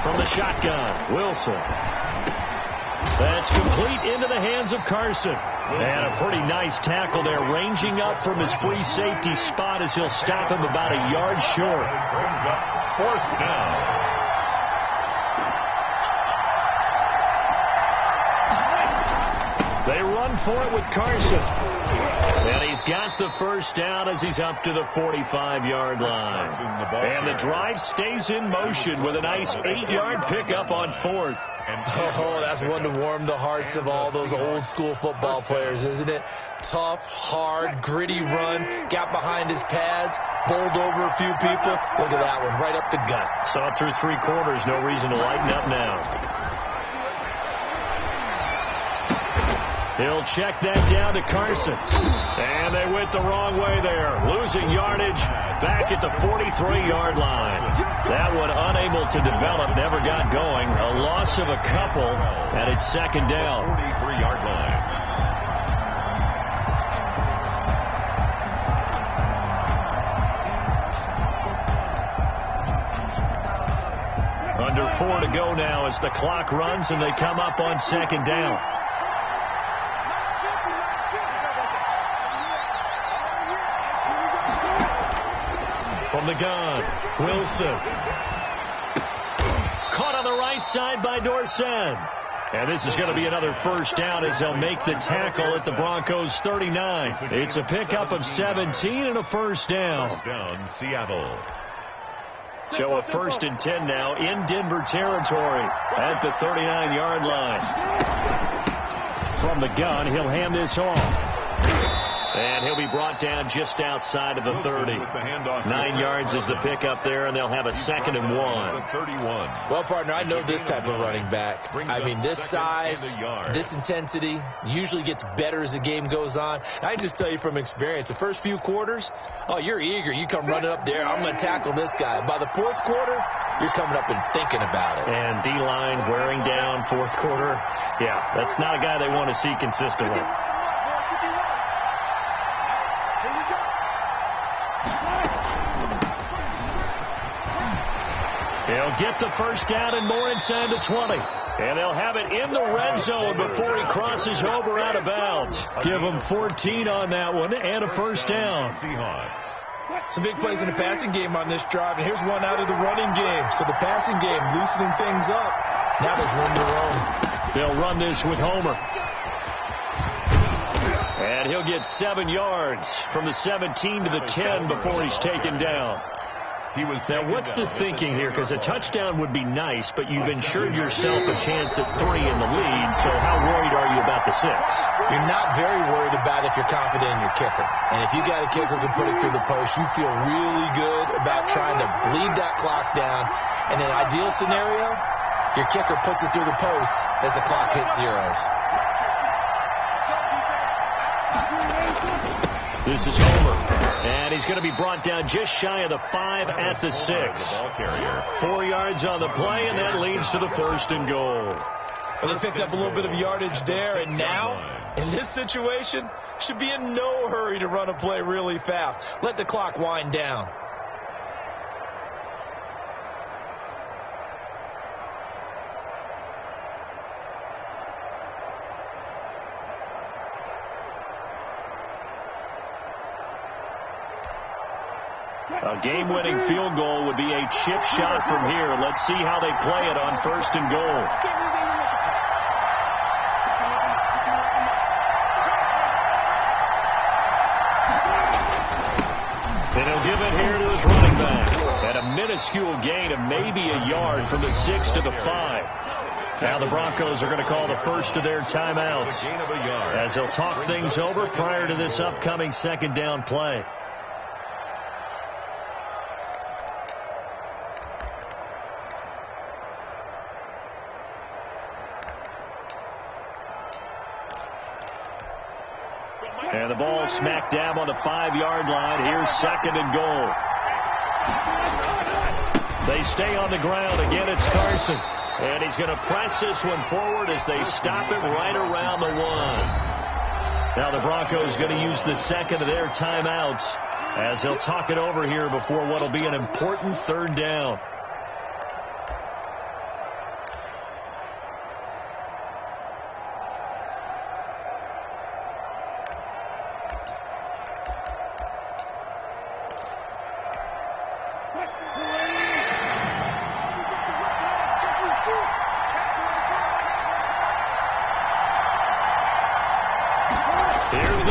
S2: From the shotgun, Wilson. That's complete into the hands of Carson. And a pretty nice tackle there, ranging up from his free safety spot as he'll stop him about a yard short.
S3: Brings up 4th down.
S2: They run for it with Carson. And he's got the first down as he's up to the 45-yard line. And the drive stays in motion with a nice 8-yard pickup on 4th.
S4: Oh, that's one to warm the hearts of all those old-school football players, isn't it? Tough, hard, gritty run. Got behind his pads, bowled over a few people. Look at that one, right up the gut.
S2: Saw it through 3 quarters. No reason to lighten up now. He'll check that down to Carson. And they went the wrong way there. Losing yardage back at the 43-yard line. That one unable to develop, never got going. A loss of a couple, and it's 2nd down.
S3: 43-yard line.
S2: Under 4 to go now as the clock runs, and they come up on 2nd down. From the gun, Wilson. Caught on the right side by Dorsett. And this is going to be another first down as they'll make the tackle at the Broncos' 39. It's a pickup of 17 and a first down.
S3: First down, Seattle.
S2: So a 1st and 10 now in Denver territory at the 39-yard line. From the gun, he'll hand this off. And he'll be brought down just outside of the 30. 9 yards is the pickup there, and they'll have a 2nd and 1.
S3: 31.
S4: Well, partner, I know this type of running back. I mean, this size, this intensity usually gets better as the game goes on. I can just tell you from experience, the first few quarters, oh, you're eager. You come running up there. I'm going to tackle this guy. By the 4th quarter, you're coming up and thinking about it.
S2: And D-line wearing down 4th quarter. Yeah, that's not a guy they want to see consistently. He'll get the first down and more inside the 20. And they'll have it in the red zone before he crosses over out of bounds. Give him 14 on that one and a first down.
S3: Seahawks.
S4: Some big plays in the passing game on this drive, and here's one out of the running game. So the passing game loosening things up. Now there's room to roam.
S2: They'll run this with Homer. And he'll get 7 yards from the 17 to the 10 before he's taken down. Now, what's the thinking here? Because a touchdown would be nice, but you've ensured yourself a chance at 3 in the lead, so how worried are you about the 6?
S4: You're not very worried about if you're confident in your kicker. And if you got a kicker who can put it through the post, you feel really good about trying to bleed that clock down. In an ideal scenario, your kicker puts it through the post as the clock hits zeros.
S2: This is Homer. And he's going to be brought down just shy of the 5 at the 6. 4 yards on the play, and that leads to the 1st and goal.
S4: Well, they picked up a little bit of yardage there, and now, in this situation, should be in no hurry to run a play really fast. Let the clock wind down.
S2: A game-winning field goal would be a chip shot from here. Let's see how they play it on 1st and goal. a minuscule gain of maybe a yard from the 6 to the 5. Now the Broncos are going to call the first of their timeouts as they'll talk things over prior to this upcoming second down play. And the ball smack dab on the 5-yard line. Here's second and goal. They stay on the ground. Again, it's Carson. And he's going to press this one forward as they stop it right around the 1. Now the Broncos going to use the second of their timeouts as they'll talk it over here before what will be an important third down.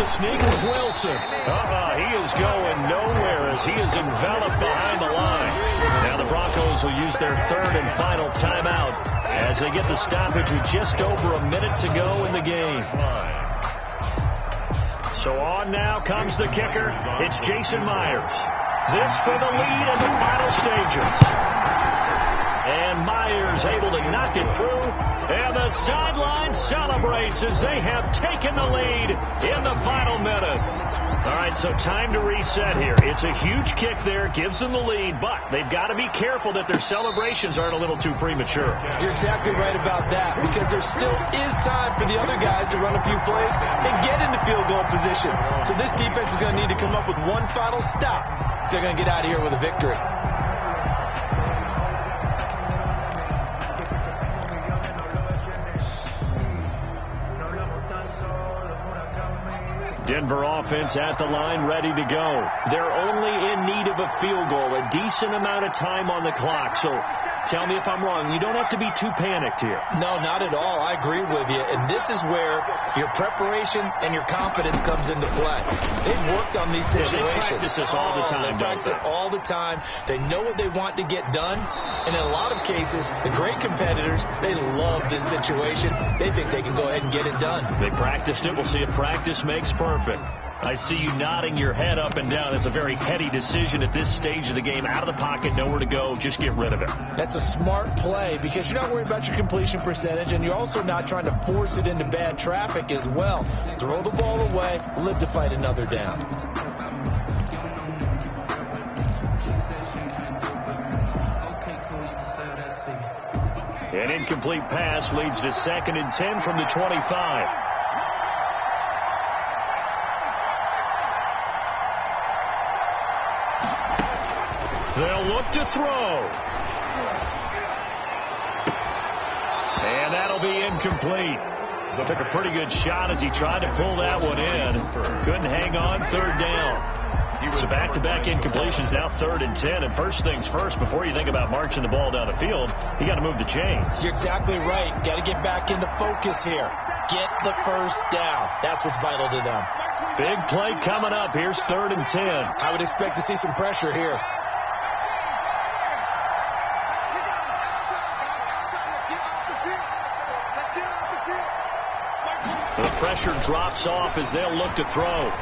S2: Sneak with Wilson. He is going nowhere as he is enveloped behind the line. Now the Broncos will use their third and final timeout as they get the stoppage with just over a minute to go in the game. So on now comes the kicker. It's Jason Myers. This for the lead in the final stages. And Myers able to knock it through. And the sideline celebrates as they have taken the lead in the final minute. All right, so time to reset here. It's a huge kick there, gives them the lead, but they've got to be careful that their celebrations aren't a little too premature.
S4: You're exactly right about that, because there still is time for the other guys to run a few plays and get into field goal position. So this defense is going to need to come up with one final stop if they're going to get out of here with a victory.
S2: Denver offense at the line, ready to go. They're only in need of a field goal, a decent amount of time on the clock. So tell me if I'm wrong. You don't have to be too panicked here.
S4: No, not at all. I agree with you. And this is where your preparation and your confidence comes into play. They've worked on these situations.
S2: They practice this all the time,
S4: They practice it all the time. They know what they want to get done. And in a lot of cases, the great competitors, they love this situation. They think they can go ahead and get it done.
S2: They practiced it. We'll see if practice makes perfect. I see you nodding your head up and down. It's a very heady decision at this stage of the game. Out of the pocket, nowhere to go. Just get rid of it.
S4: That's a smart play because you're not worried about your completion percentage, and you're also not trying to force it into bad traffic as well. Throw the ball away, live to fight another down.
S2: An incomplete pass leads to 2nd and 10 from the 25. They'll look to throw. And that'll be incomplete. Took a pretty good shot as he tried to pull that one in. Couldn't hang on. 3rd down. So back-to-back incompletions, now 3rd and 10. And first things first, before you think about marching the ball down the field, you got to move the chains.
S4: You're exactly right. Got to get back into focus here. Get the first down. That's what's vital to them.
S2: Big play coming up. Here's 3rd and 10.
S4: I would expect to see some pressure here.
S2: The pressure drops off as they'll look to throw.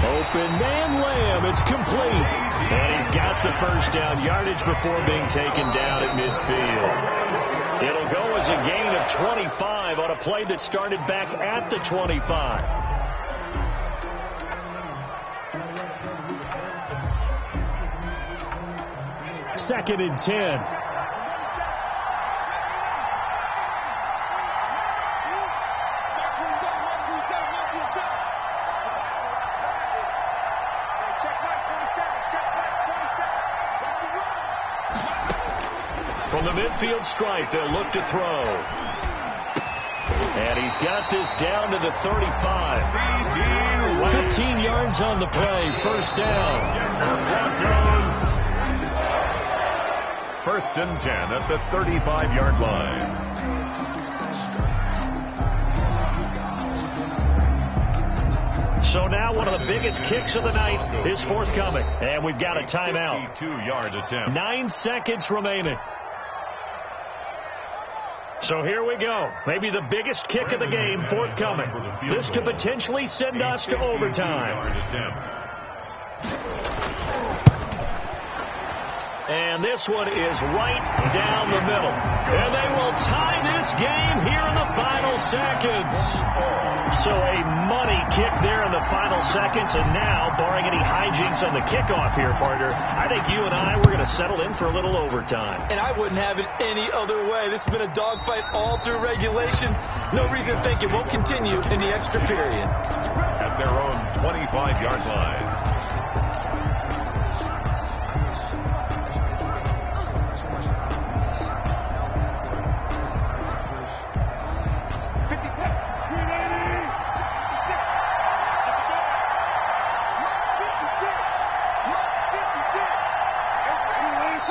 S2: Open man Lamb. It's complete. And he's got the first down yardage before being taken down at midfield. It'll go as a gain of 25 on a play that started back at the 25. Second and 10. From the midfield stripe, they'll look to throw. And he's got this down to the 35. 15 yards on the play. First down.
S3: First and 10 at the 35-yard line.
S2: So now one of the biggest kicks of the night is forthcoming. And we've got a timeout.
S3: 52-yard attempt.
S2: 9 seconds remaining. So here we go. Maybe the biggest kick of the game forthcoming. This to potentially send us to overtime. And this one is right down the middle. And they will tie this game here in the final seconds. So a money kick there in the final seconds. And now, barring any hijinks on the kickoff here, partner, I think you and I, we're going to settle in for a little overtime.
S4: And I wouldn't have it any other way. This has been a dogfight all through regulation. No reason to think it won't continue in the extra period.
S3: At their own 25-yard line.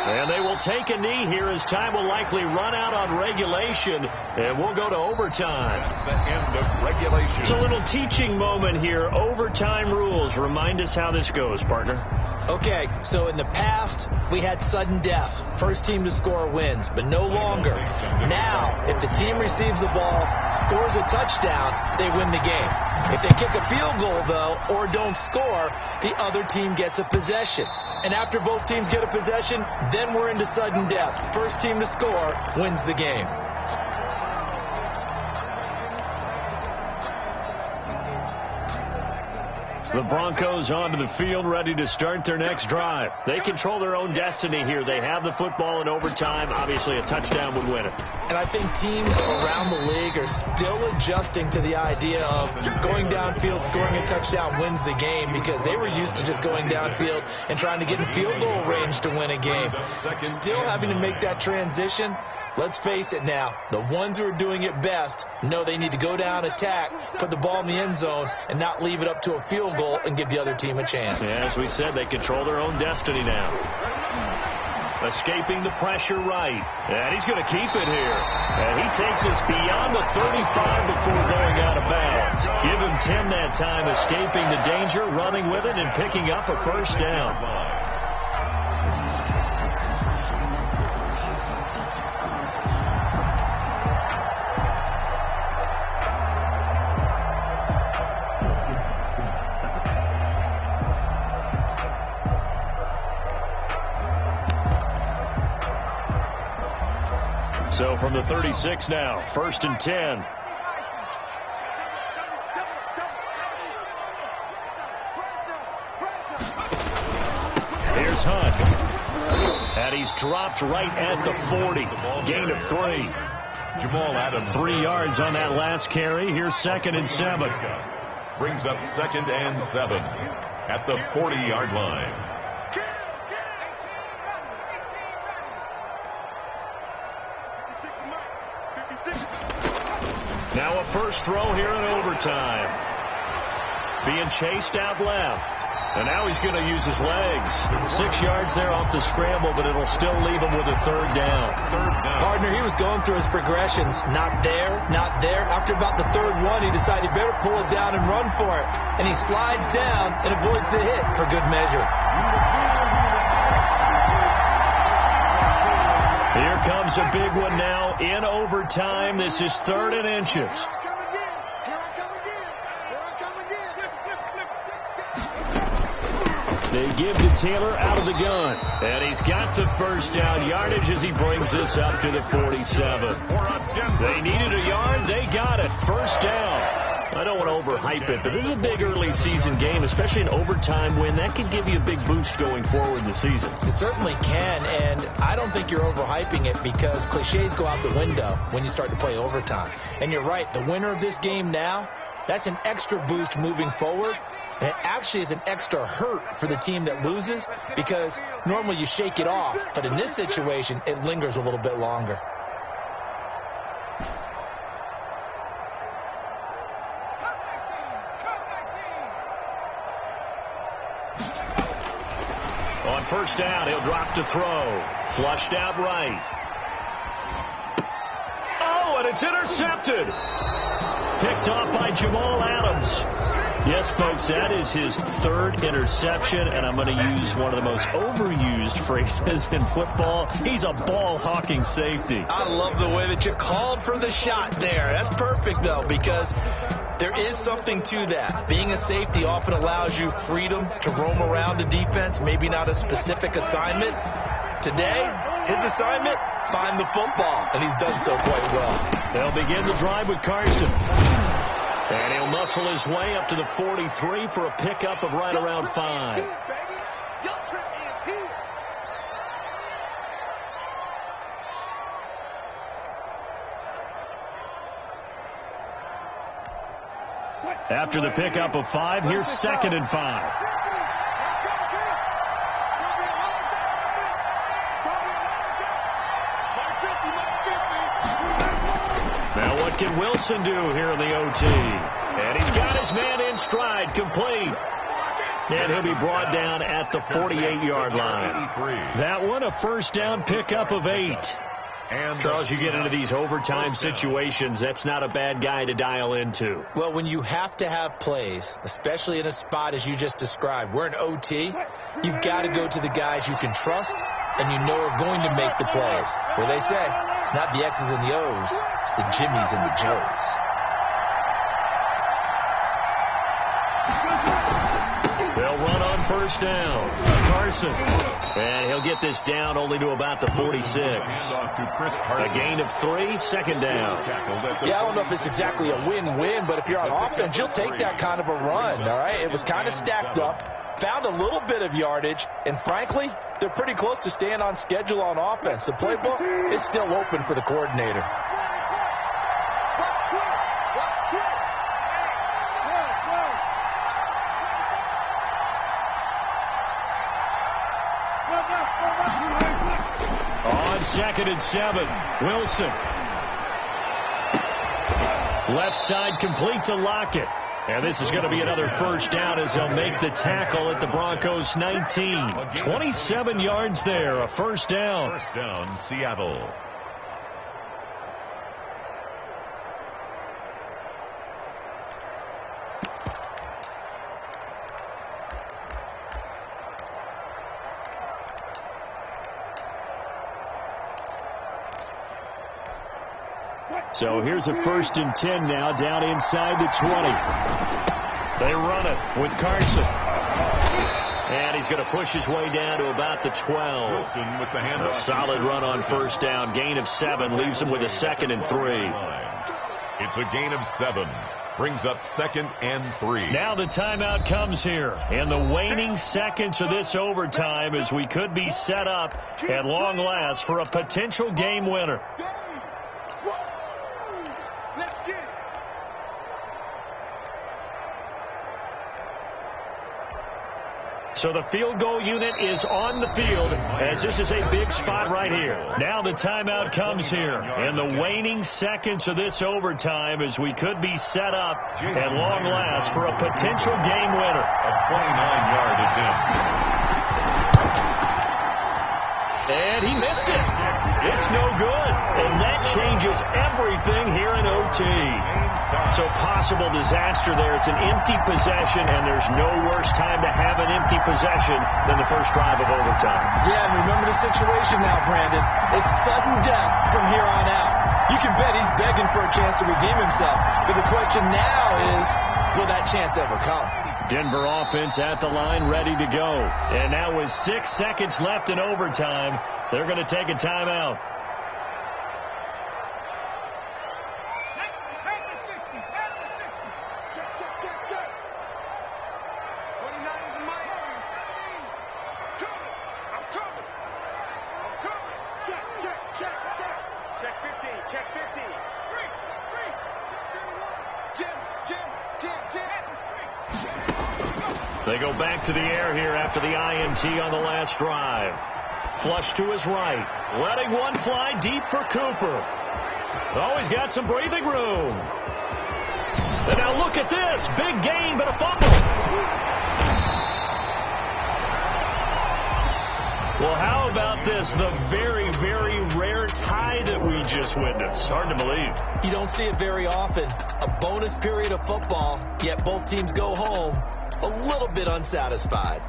S2: And they will take a knee here as time will likely run out on regulation. And we'll go to overtime.
S3: That's the end of regulation.
S2: It's a little teaching moment here. Overtime rules. Remind us how this goes, partner.
S4: Okay, so in the past, we had sudden death. First team to score wins, but no longer. Now, if the team receives the ball, scores a touchdown, they win the game. If they kick a field goal, though, or don't score, the other team gets a possession. And after both teams get a possession, then we're into sudden death. First team to score wins the game.
S2: The Broncos onto the field, ready to start their next drive. They control their own destiny here. They have the football in overtime. Obviously, a touchdown would win it.
S4: And I think teams around the league are still adjusting to the idea of going downfield, scoring a touchdown wins the game, because they were used to just going downfield and trying to get in field goal range to win a game. Still having to make that transition. Let's face it now, the ones who are doing it best know they need to go down, attack, put the ball in the end zone, and not leave it up to a field goal and give the other team a chance.
S2: Yeah, as we said, they control their own destiny now. Escaping the pressure right. And he's going to keep it here. And he takes us beyond the 35 before going out of bounds. Give him 10 that time, escaping the danger, running with it, and picking up a first down. So from the 36 now, 1st and 10. Here's Hunt. And he's dropped right at the 40. Gain of 3.
S3: Jamal Adams.
S2: 3 yards on that last carry. Here's 2nd and 7.
S3: Brings up 2nd and 7 at the 40-yard line.
S2: Now a first throw here in overtime. Being chased out left. And now he's going to use his legs. 6 yards there off the scramble, but it'll still leave him with a third down.
S4: Partner, he was going through his progressions. Not there, not there. After about the third one, he decided he better pull it down and run for it. And he slides down and avoids the hit for good measure.
S2: Here comes a big one now in overtime. This is 3rd and inches. They give to Taylor out of the gun. And he's got the first down yardage as he brings this up to the 47. They needed a yard. They got it. First down. I don't want to overhype it, but this is a big early season game, especially an overtime win. That could give you a big boost going forward in the season.
S4: It certainly can, and I don't think you're overhyping it because cliches go out the window when you start to play overtime. And you're right, the winner of this game now, that's an extra boost moving forward. And it actually is an extra hurt for the team that loses because normally you shake it off. But in this situation, it lingers a little bit longer.
S2: On first down, he'll drop to throw. Flushed out right. Oh, and it's intercepted. Picked off by Jamal Adams. Yes, folks, that is his third interception, and I'm going to use one of the most overused phrases in football. He's a ball-hawking safety.
S4: I love the way that you called for the shot there. That's perfect, though, because there is something to that. Being a safety often allows you freedom to roam around the defense, maybe not a specific assignment. Today, his assignment, find the football, and he's done so quite well.
S2: They'll begin the drive with Carson. And he'll muscle his way up to the 43 for a pickup of right around 5. After the pickup of 5, here's 2nd and 5. Now what can Wilson do here in the OT? And he's got his man in stride, complete. And he'll be brought down at the 48-yard line. That one, a first down pickup of 8. And Charles, you get into these overtime situations, that's not a bad guy to dial into.
S4: Well, when you have to have plays, especially in a spot as you just described, we're in OT, you've got to go to the guys you can trust and you know are going to make the plays. Where they say, it's not the X's and the O's, it's the Jimmies and the Joes.
S2: They'll run on first down. Carson. And he'll get this down only to about the 46. A gain of 3, 2nd down.
S4: Yeah, I don't know if it's exactly a win-win, but if you're on offense, you'll take that kind of a run, all right? It was kind of stacked up, found a little bit of yardage, and frankly, they're pretty close to staying on schedule on offense. The playbook is still open for the coordinator.
S2: On 2nd and 7, Wilson. Left side complete to Lockett. And this is going to be another first down as they'll make the tackle at the Broncos 19. 27 yards there, a first down.
S3: First down, Seattle.
S2: So here's a 1st and 10 now, down inside the 20. They run it with Carson. And he's going to push his way down to about the 12.
S3: Wilson with the handoff.
S2: A solid run on first down. Gain of 7 leaves him with a 2nd and 3.
S3: It's a gain of 7. Brings up 2nd and 3.
S2: Now the timeout comes here. In the waning seconds of this overtime as we could be set up at long last for a potential game winner. So the field goal unit is on the field as this is a big spot right here. Now the timeout comes here in the waning seconds of this overtime as we could be set up at long last for a potential game winner.
S3: A 29-yard attempt.
S2: And he missed it. It's no good. And that changes everything here in OT. So possible disaster there. It's an empty possession, and there's no worse time to have an empty possession than the first drive of overtime.
S4: Yeah, and remember the situation now, Brandon. It's sudden death from here on out. You can bet he's begging for a chance to redeem himself. But the question now is, will that chance ever come?
S2: Denver offense at the line, ready to go. And now with 6 seconds left in overtime, they're going to take a timeout. They go back to the air here after the INT on the last drive. Flush to his right. Letting one fly deep for Cooper. Oh, he's got some breathing room. And now look at this. Big gain, but a fumble. Well, how about this? The very, very rare tie that we just witnessed. Hard to believe.
S4: You don't see it very often. A bonus period of football, yet both teams go home a little bit unsatisfied.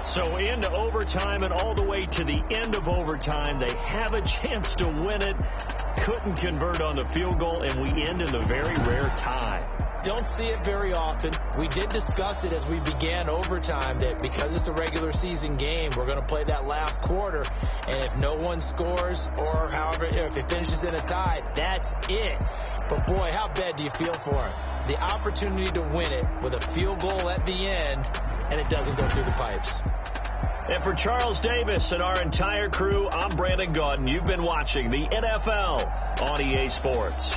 S2: So into overtime and all the way to the end of overtime, they have a chance to win it. Couldn't convert on the field goal, and we end in the very rare tie.
S4: Don't see it very often. We did discuss it as we began overtime that because it's a regular season game, we're going to play that last quarter. And if no one scores or however, if it finishes in a tie, that's it. But boy, how bad do you feel for him? The opportunity to win it with a field goal at the end, and it doesn't go through the pipes.
S2: And for Charles Davis and our entire crew, I'm Brandon Gaudin. You've been watching the NFL on EA Sports.